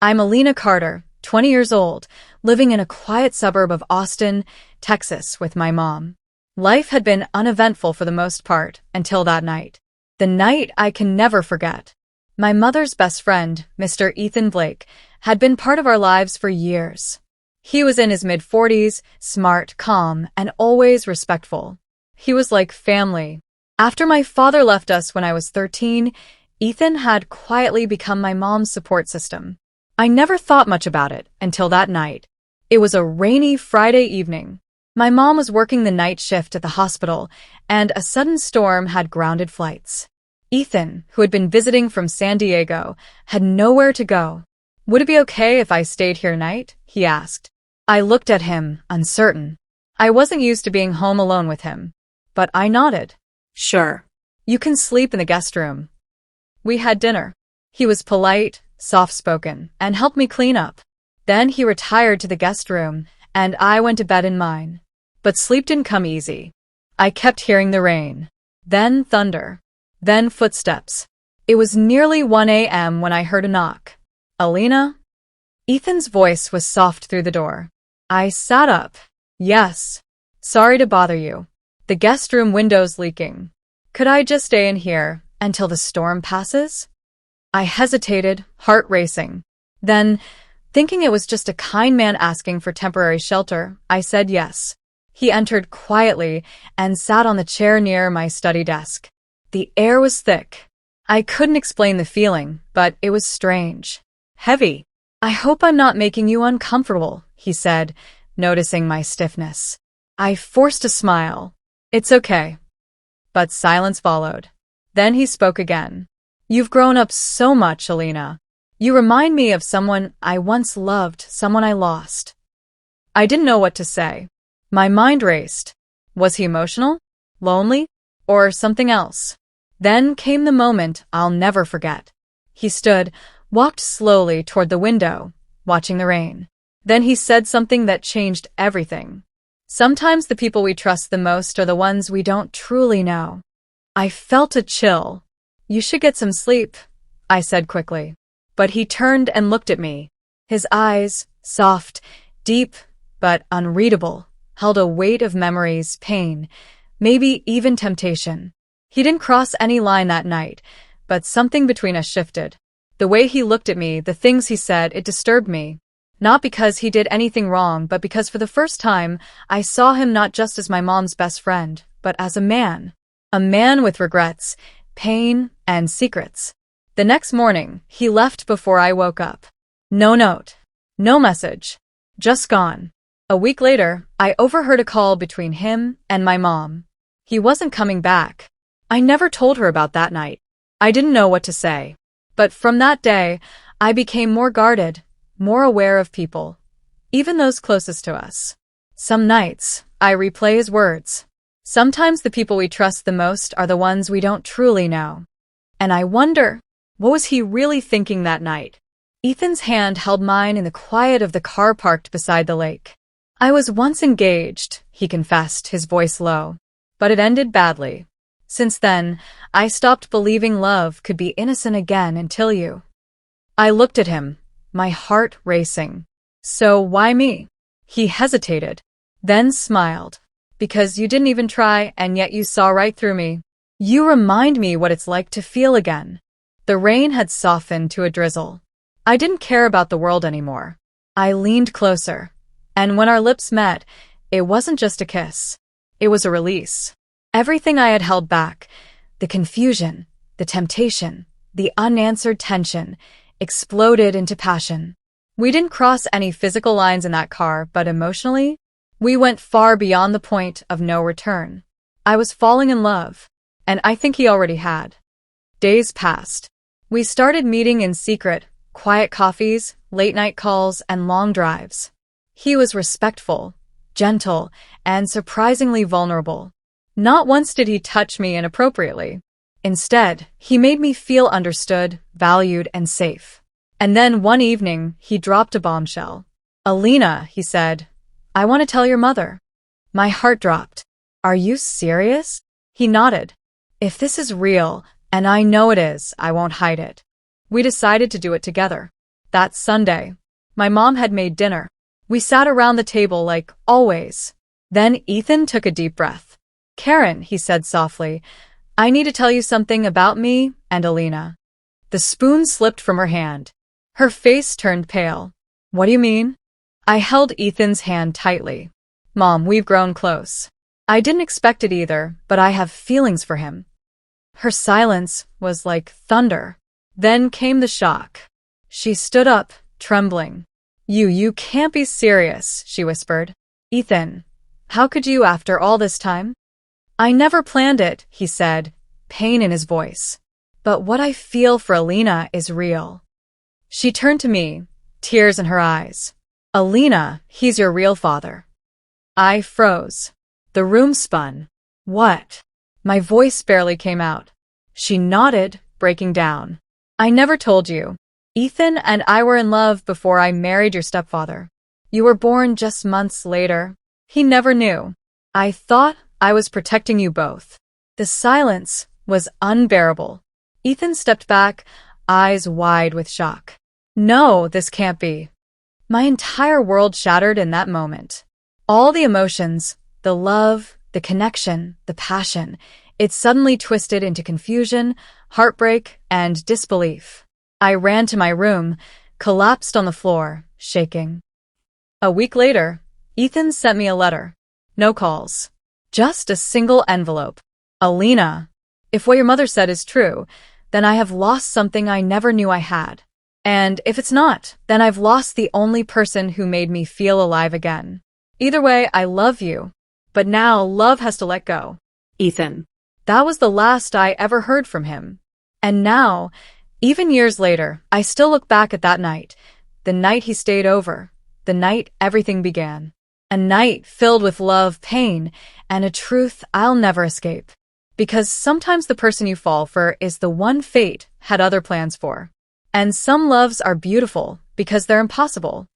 I'm Alina Carter, 20 years old, living in a quiet suburb of Austin, Texas with my mom. Life had been uneventful for the most part until that night. The night I can never forget. My mother's best friend, Mr. Ethan Blake, had been part of our lives for years. He was in his mid-40s, smart, calm, and always respectful. He was like family. After my father left us when I was 13, Ethan had quietly become my mom's support system. I never thought much about it until that night. It was a rainy Friday evening. My mom was working the night shift at the hospital, and a sudden storm had grounded flights. Ethan, who had been visiting from San Diego, had nowhere to go. "Would it be okay if I stayed here tonight?" he asked. I looked at him, uncertain. I wasn't used to being home alone with him, but I nodded. "Sure. You can sleep in the guest room." We had dinner. He was polite, soft-spoken, and helped me clean up. Then he retired to the guest room, and I went to bed in mine. But sleep didn't come easy. I kept hearing the rain, then thunder, then footsteps. It was nearly 1 a.m. when I heard a knock. "Alina?" Ethan's voice was soft through the door. I sat up. "Yes. Sorry to bother you. The guest room window's leaking. Could I just stay in here until the storm passes?" I hesitated, heart racing. Then, thinking it was just a kind man asking for temporary shelter, I said yes. He entered quietly and sat on the chair near my study desk. The air was thick. I couldn't explain the feeling, but it was strange. Heavy. "I hope I'm not making you uncomfortable," he said, noticing my stiffness. I forced a smile. "It's okay." But silence followed. Then he spoke again. "You've grown up so much, Alina. You remind me of someone I once loved, someone I lost." I didn't know what to say. My mind raced. Was he emotional? Lonely? Or something else? Then came the moment I'll never forget. He stood, walked slowly toward the window, watching the rain. Then he said something that changed everything. "Sometimes the people we trust the most are the ones we don't truly know." I felt a chill. "You should get some sleep," I said quickly. But he turned and looked at me. His eyes, soft, deep, but unreadable, held a weight of memories, pain, maybe even temptation. He didn't cross any line that night, but something between us shifted. The way he looked at me, the things he said, it disturbed me. Not because he did anything wrong, but because for the first time, I saw him not just as my mom's best friend, but as a man. A man with regrets, pain, and secrets. The next morning, he left before I woke up. No note. No message. Just gone. A week later, I overheard a call between him and my mom. He wasn't coming back. I never told her about that night. I didn't know what to say. But from that day, I became more guarded, more aware of people, even those closest to us. Some nights, I replay his words. Sometimes the people we trust the most are the ones we don't truly know. And I wonder, what was he really thinking that night? Ethan's hand held mine in the quiet of the car parked beside the lake. "I was once engaged," he confessed, his voice low. "But it ended badly. Since then, I stopped believing love could be innocent again until you." I looked at him, my heart racing. "So why me?" He hesitated, then smiled. "Because you didn't even try, and yet you saw right through me. You remind me what it's like to feel again." The rain had softened to a drizzle. I didn't care about the world anymore. I leaned closer. And when our lips met, it wasn't just a kiss. It was a release. Everything I had held back, the confusion, the temptation, the unanswered tension, exploded into passion. We didn't cross any physical lines in that car, but emotionally, we went far beyond the point of no return. I was falling in love, and I think he already had. Days passed. We started meeting in secret, quiet coffees, late-night calls, and long drives. He was respectful, gentle, and surprisingly vulnerable. Not once did he touch me inappropriately. Instead, he made me feel understood, valued, and safe. And then one evening, he dropped a bombshell. "Alina," he said, "I want to tell your mother." My heart dropped. "Are you serious?" He nodded. "If this is real, and I know it is, I won't hide it." We decided to do it together. That Sunday, my mom had made dinner. We sat around the table like always. Then Ethan took a deep breath. Karen, he said softly, I need to tell you something about me and Alina. The spoon slipped from her hand. Her face turned pale. What do you mean? I held Ethan's hand tightly. Mom, we've grown close. I didn't expect it either, but I have feelings for him. Her silence was like thunder. Then came the shock. She stood up, trembling. You can't be serious, she whispered. Ethan, how could you after all this time? I never planned it, he said, pain in his voice. But what I feel for Alina is real. She turned to me, tears in her eyes. Alina, he's your real father. I froze. The room spun. What? My voice barely came out. She nodded, breaking down. I never told you. Ethan and I were in love before I married your stepfather. You were born just months later. He never knew. I thought I was protecting you both. The silence was unbearable. Ethan stepped back, eyes wide with shock. No, this can't be. My entire world shattered in that moment. All the emotions, the love, the connection, the passion, it suddenly twisted into confusion, heartbreak, and disbelief. I ran to my room, collapsed on the floor, shaking. A week later, Ethan sent me a letter. No calls. Just a single envelope. Alina, if what your mother said is true, then I have lost something I never knew I had. And if it's not, then I've lost the only person who made me feel alive again. Either way, I love you. But now love has to let go. Ethan. That was the last I ever heard from him. And now, even years later, I still look back at that night. The night he stayed over. The night everything began. A night filled with love, pain, and a truth I'll never escape. Because sometimes the person you fall for is the one fate had other plans for. And some loves are beautiful because they're impossible.